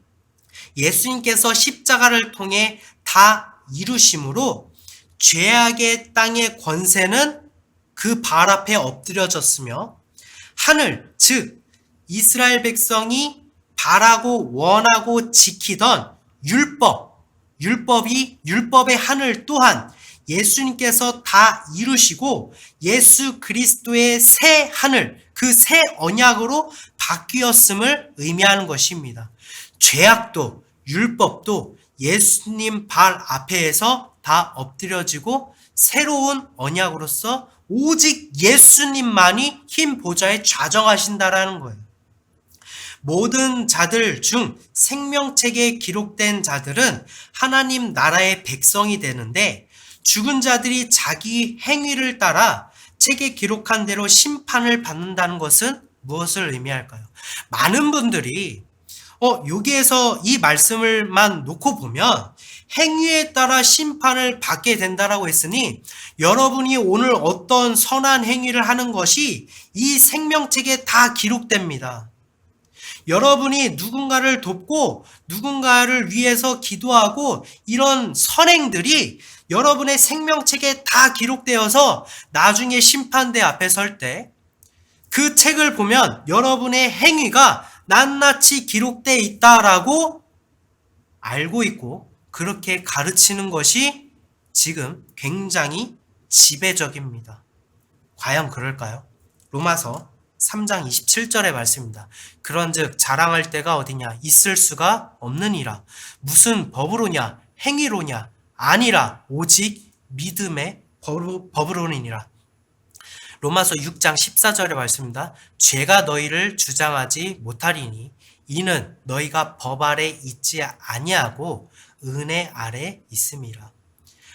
Speaker 1: 예수님께서 십자가를 통해 다 이루심으로 죄악의 땅의 권세는 그 발 앞에 엎드려졌으며 하늘, 즉 이스라엘 백성이 바라고 원하고 지키던 율법의 하늘 또한 예수님께서 다 이루시고 예수 그리스도의 새 하늘, 그 새 언약으로 바뀌었음을 의미하는 것입니다. 죄악도 율법도 예수님 발 앞에서 다 엎드려지고 새로운 언약으로서 오직 예수님만이 흰 보좌에 좌정하신다라는 거예요. 모든 자들 중 생명책에 기록된 자들은 하나님 나라의 백성이 되는데 죽은 자들이 자기 행위를 따라 책에 기록한 대로 심판을 받는다는 것은 무엇을 의미할까요? 많은 분들이 여기에서 이 말씀을만 놓고 보면 행위에 따라 심판을 받게 된다라고 했으니 여러분이 오늘 어떤 선한 행위를 하는 것이 이 생명책에 다 기록됩니다. 여러분이 누군가를 돕고 누군가를 위해서 기도하고 이런 선행들이 여러분의 생명책에 다 기록되어서 나중에 심판대 앞에 설 때 그 책을 보면 여러분의 행위가 낱낱이 기록되어 있다라고 알고 있고 그렇게 가르치는 것이 지금 굉장히 지배적입니다. 과연 그럴까요? 로마서 3장 27절의 말씀입니다. 그런즉 자랑할 때가 어디냐? 있을 수가 없느니라. 무슨 법으로냐? 행위로냐? 아니라 오직 믿음의 법으로니라. 로마서 6장 14절의 말씀입니다. 죄가 너희를 주장하지 못하리니 이는 너희가 법 아래 있지 아니하고 은혜 아래 있음이라.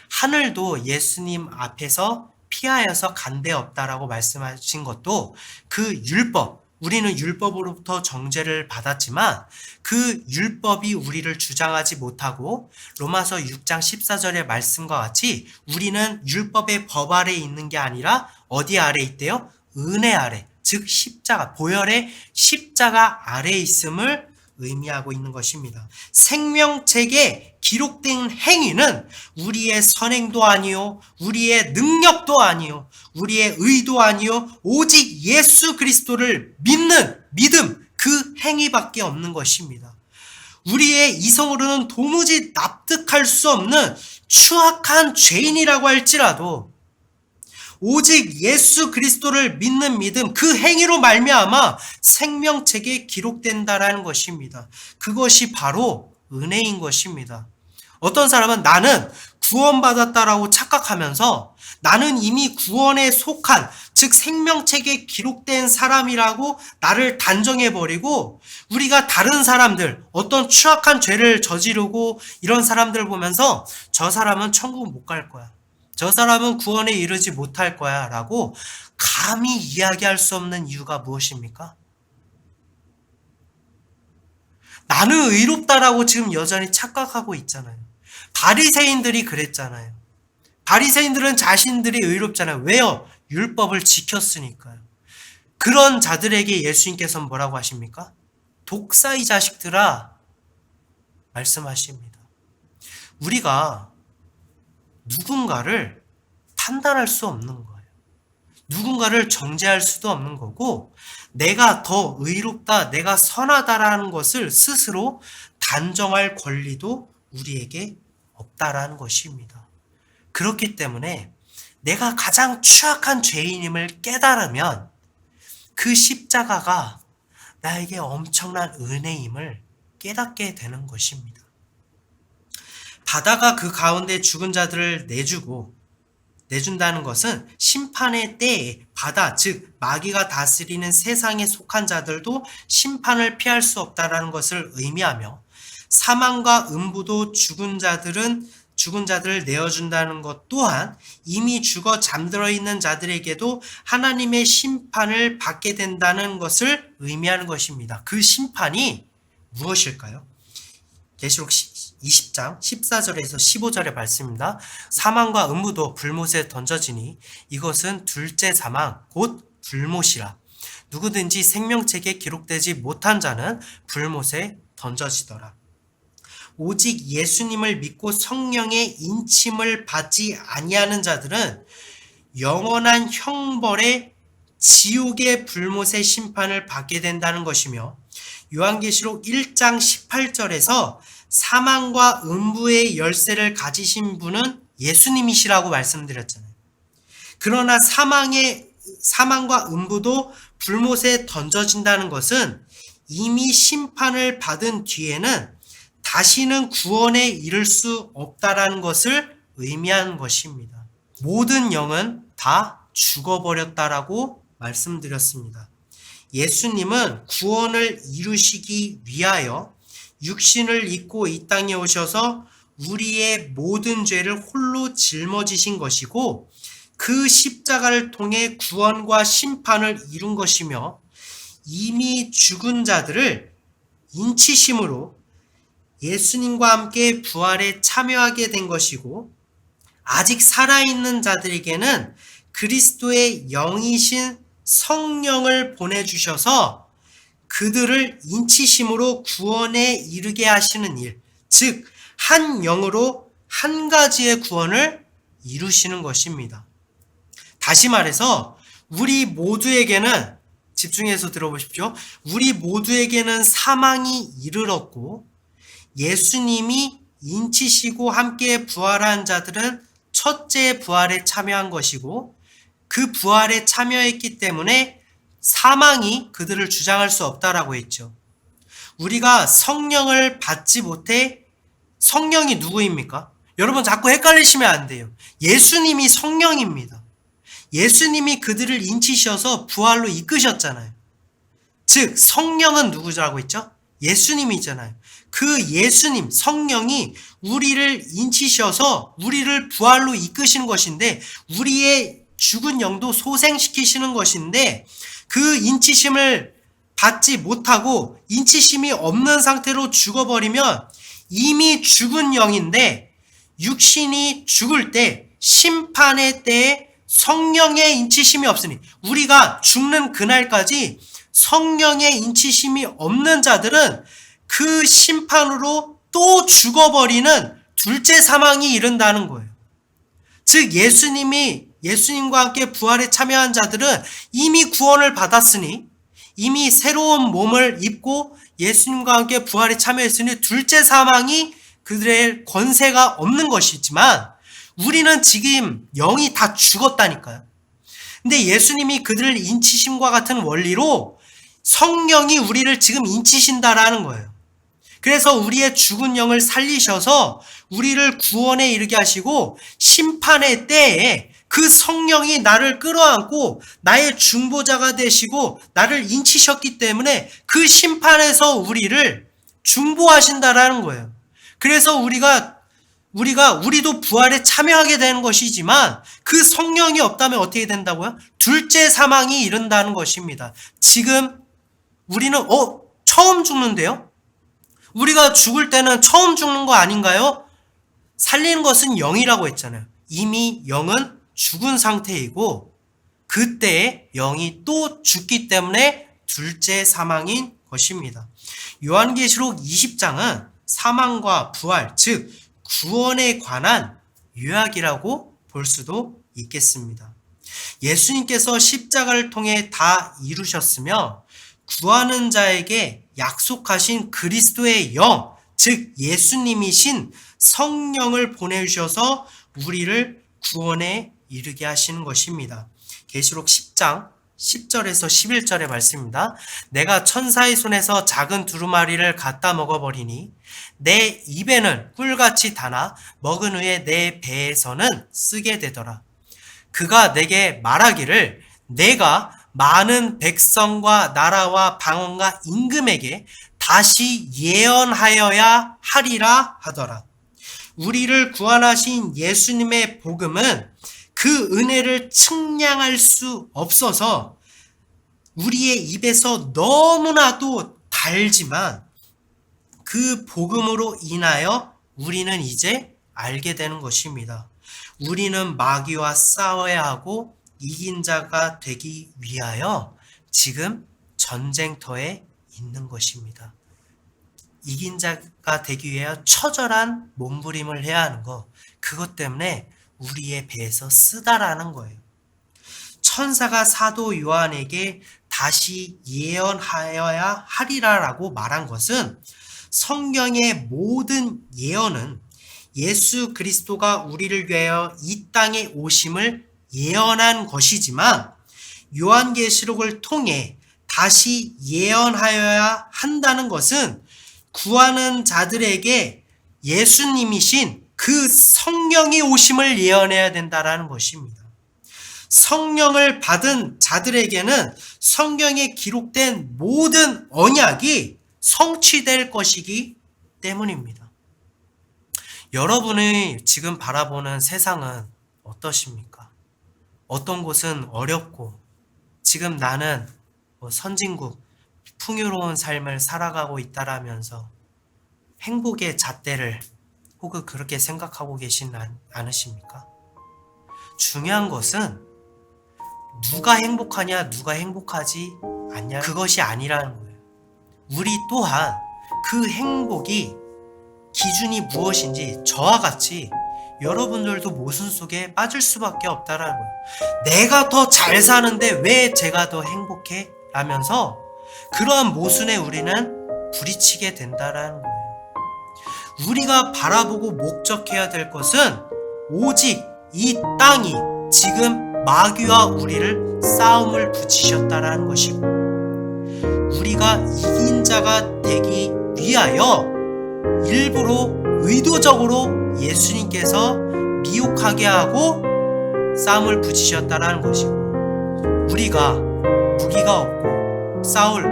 Speaker 1: 하늘도 예수님 앞에서 피하여서 간 데 없다라고 말씀하신 것도 그 율법, 우리는 율법으로부터 정죄를 받았지만 그 율법이 우리를 주장하지 못하고 로마서 6장 14절의 말씀과 같이 우리는 율법의 법 아래 있는 게 아니라 어디 아래 있대요? 은혜 아래, 즉 십자가, 보혈의 십자가 아래 있음을 의미하고 있는 것입니다. 생명책에 기록된 행위는 우리의 선행도 아니요, 우리의 능력도 아니요, 우리의 의도 아니요, 오직 예수 그리스도를 믿는 믿음, 그 행위밖에 없는 것입니다. 우리의 이성으로는 도무지 납득할 수 없는 추악한 죄인이라고 할지라도 오직 예수 그리스도를 믿는 믿음, 그 행위로 말미암아 생명책에 기록된다라는 것입니다. 그것이 바로 은혜인 것입니다. 어떤 사람은 나는 구원받았다라고 착각하면서 나는 이미 구원에 속한, 즉 생명책에 기록된 사람이라고 나를 단정해버리고 우리가 다른 사람들, 어떤 추악한 죄를 저지르고 이런 사람들을 보면서 저 사람은 천국 못 갈 거야, 저 사람은 구원에 이르지 못할 거야 라고 감히 이야기할 수 없는 이유가 무엇입니까? 나는 의롭다라고 지금 여전히 착각하고 있잖아요. 바리새인들이 그랬잖아요. 바리새인들은 자신들이 의롭잖아요. 왜요? 율법을 지켰으니까요. 그런 자들에게 예수님께서는 뭐라고 하십니까? 독사의 자식들아 말씀하십니다. 우리가 누군가를 판단할 수 없는 거예요. 누군가를 정죄할 수도 없는 거고 내가 더 의롭다, 내가 선하다라는 것을 스스로 단정할 권리도 우리에게 없다라는 것입니다. 그렇기 때문에 내가 가장 추악한 죄인임을 깨달으면 그 십자가가 나에게 엄청난 은혜임을 깨닫게 되는 것입니다. 바다가 그 가운데 죽은 자들을 내준다는 것은 심판의 때에 바다, 즉 마귀가 다스리는 세상에 속한 자들도 심판을 피할 수 없다라는 것을 의미하며 사망과 음부도 죽은 자들을 내어준다는 것 또한 이미 죽어 잠들어 있는 자들에게도 하나님의 심판을 받게 된다는 것을 의미하는 것입니다. 그 심판이 무엇일까요? 계시록 20장 14절에서 15절의 말씀입니다. 사망과 음부도 불못에 던져지니 이것은 둘째 사망 곧 불못이라. 누구든지 생명책에 기록되지 못한 자는 불못에 던져지더라. 오직 예수님을 믿고 성령의 인침을 받지 아니하는 자들은 영원한 형벌의 지옥의 불못의 심판을 받게 된다는 것이며, 요한계시록 1장 18절에서 사망과 음부의 열쇠를 가지신 분은 예수님이시라고 말씀드렸잖아요. 그러나 사망과 음부도 불못에 던져진다는 것은 이미 심판을 받은 뒤에는 다시는 구원에 이를 수 없다라는 것을 의미하는 것입니다. 모든 영은 다 죽어버렸다라고 말씀드렸습니다. 예수님은 구원을 이루시기 위하여 육신을 입고 이 땅에 오셔서 우리의 모든 죄를 홀로 짊어지신 것이고, 그 십자가를 통해 구원과 심판을 이룬 것이며, 이미 죽은 자들을 인치심으로 예수님과 함께 부활에 참여하게 된 것이고, 아직 살아있는 자들에게는 그리스도의 영이신 성령을 보내주셔서 그들을 인치심으로 구원에 이르게 하시는 일, 즉 한 영으로 한 가지의 구원을 이루시는 것입니다. 다시 말해서 우리 모두에게는, 집중해서 들어보십시오. 우리 모두에게는 사망이 이르렀고, 예수님이 인치시고 함께 부활한 자들은 첫째 부활에 참여한 것이고, 그 부활에 참여했기 때문에 사망이 그들을 주장할 수 없다라고 했죠. 우리가 성령을 받지 못해. 성령이 누구입니까? 여러분 자꾸 헷갈리시면 안 돼요. 예수님이 성령입니다. 예수님이 그들을 인치셔서 부활로 이끄셨잖아요. 즉 성령은 누구라고 했죠? 예수님이잖아요. 그 예수님, 성령이 우리를 인치셔서 우리를 부활로 이끄시는 것인데, 우리의 죽은 영도 소생시키시는 것인데, 그 인치심을 받지 못하고 인치심이 없는 상태로 죽어버리면 이미 죽은 영인데, 육신이 죽을 때, 심판의 때에 성령의 인치심이 없으니, 우리가 죽는 그날까지 성령의 인치심이 없는 자들은 그 심판으로 또 죽어버리는 둘째 사망이 이른다는 거예요. 즉 예수님과 함께 부활에 참여한 자들은 이미 구원을 받았으니, 이미 새로운 몸을 입고 예수님과 함께 부활에 참여했으니 둘째 사망이 그들의 권세가 없는 것이지만, 우리는 지금 영이 다 죽었다니까요. 근데 예수님이 그들을 인치심과 같은 원리로 성령이 우리를 지금 인치신다라는 거예요. 그래서 우리의 죽은 영을 살리셔서 우리를 구원에 이르게 하시고, 심판의 때에 그 성령이 나를 끌어안고 나의 중보자가 되시고 나를 인치셨기 때문에 그 심판에서 우리를 중보하신다라는 거예요. 그래서 우리도 부활에 참여하게 되는 것이지만, 그 성령이 없다면 어떻게 된다고요? 둘째 사망이 이른다는 것입니다. 지금 우리는 처음 죽는데요? 우리가 죽을 때는 처음 죽는 거 아닌가요? 살리는 것은 영이라고 했잖아요. 이미 영은 죽은 상태이고, 그때에 영이 또 죽기 때문에 둘째 사망인 것입니다. 요한계시록 20장은 사망과 부활, 즉 구원에 관한 요약이라고 볼 수도 있겠습니다. 예수님께서 십자가를 통해 다 이루셨으며, 구하는 자에게 약속하신 그리스도의 영, 즉 예수님이신 성령을 보내주셔서 우리를 구원에 이르게 하시는 것입니다. 계시록 10장 10절에서 11절의 말씀입니다. 내가 천사의 손에서 작은 두루마리를 갖다 먹어버리니 내 입에는 꿀같이 다나 먹은 후에 내 배에서는 쓰게 되더라. 그가 내게 말하기를, 내가 많은 백성과 나라와 방언과 임금에게 다시 예언하여야 하리라 하더라. 우리를 구원하신 예수님의 복음은 그 은혜를 측량할 수 없어서 우리의 입에서 너무나도 달지만, 그 복음으로 인하여 우리는 이제 알게 되는 것입니다. 우리는 마귀와 싸워야 하고 이긴 자가 되기 위하여 지금 전쟁터에 있는 것입니다. 이긴 자가 되기 위하여 처절한 몸부림을 해야 하는 거, 그것 때문에 우리의 배에서 쓰다라는 거예요. 천사가 사도 요한에게 다시 예언하여야 하리라라고 말한 것은 성경의 모든 예언은 예수 그리스도가 우리를 위하여 이 땅에 오심을 예언한 것이지만 요한계시록을 통해 다시 예언하여야 한다는 것은 구하는 자들에게 예수님이신 그 성령이 오심을 예언해야 된다는 것입니다. 성령을 받은 자들에게는 성경에 기록된 모든 언약이 성취될 것이기 때문입니다. 여러분이 지금 바라보는 세상은 어떠십니까? 어떤 곳은 어렵고 지금 나는 선진국 풍요로운 삶을 살아가고 있다라면서 행복의 잣대를 혹은 그렇게 생각하고 계신 않으십니까? 중요한 것은 누가 행복하냐 누가 행복하지 않냐 그것이 아니라는 거예요. 우리 또한 그 행복이 기준이 무엇인지 저와 같이 여러분들도 모순 속에 빠질 수밖에 없다라는 거예요. 내가 더 잘 사는데 왜 제가 더 행복해? 라면서 그러한 모순에 우리는 부딪히게 된다라는 거예요. 우리가 바라보고 목적해야 될 것은 오직 이 땅이 지금 마귀와 우리를 싸움을 붙이셨다라는 것이고, 우리가 이긴 자가 되기 위하여 일부러 의도적으로 예수님께서 미혹하게 하고 싸움을 붙이셨다라는 것이고, 우리가 무기가 없고 싸울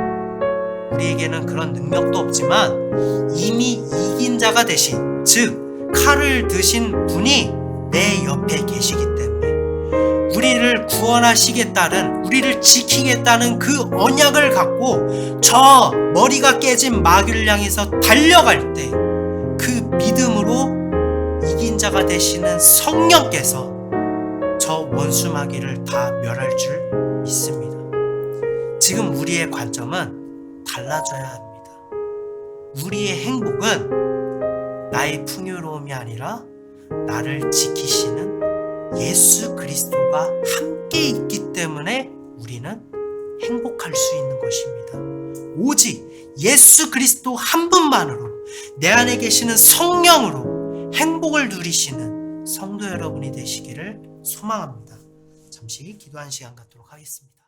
Speaker 1: 우리에게는 그런 능력도 없지만 이미 이긴 자가 되신, 즉 칼을 드신 분이 내 옆에 계시기 때문에 우리를 구원하시겠다는, 우리를 지키겠다는 그 언약을 갖고 저 머리가 깨진 마귀를 향해서 달려갈 때 그 믿음으로 이긴 자가 되시는 성령께서 저 원수 마귀를 다 멸할 줄 믿습니다. 지금 우리의 관점은 달라져야 합니다. 우리의 행복은 나의 풍요로움이 아니라 나를 지키시는 예수 그리스도가 함께 있기 때문에 우리는 행복할 수 있는 것입니다. 오직 예수 그리스도 한 분만으로, 내 안에 계시는 성령으로 행복을 누리시는 성도 여러분이 되시기를 소망합니다. 잠시 기도한 시간 갖도록 하겠습니다.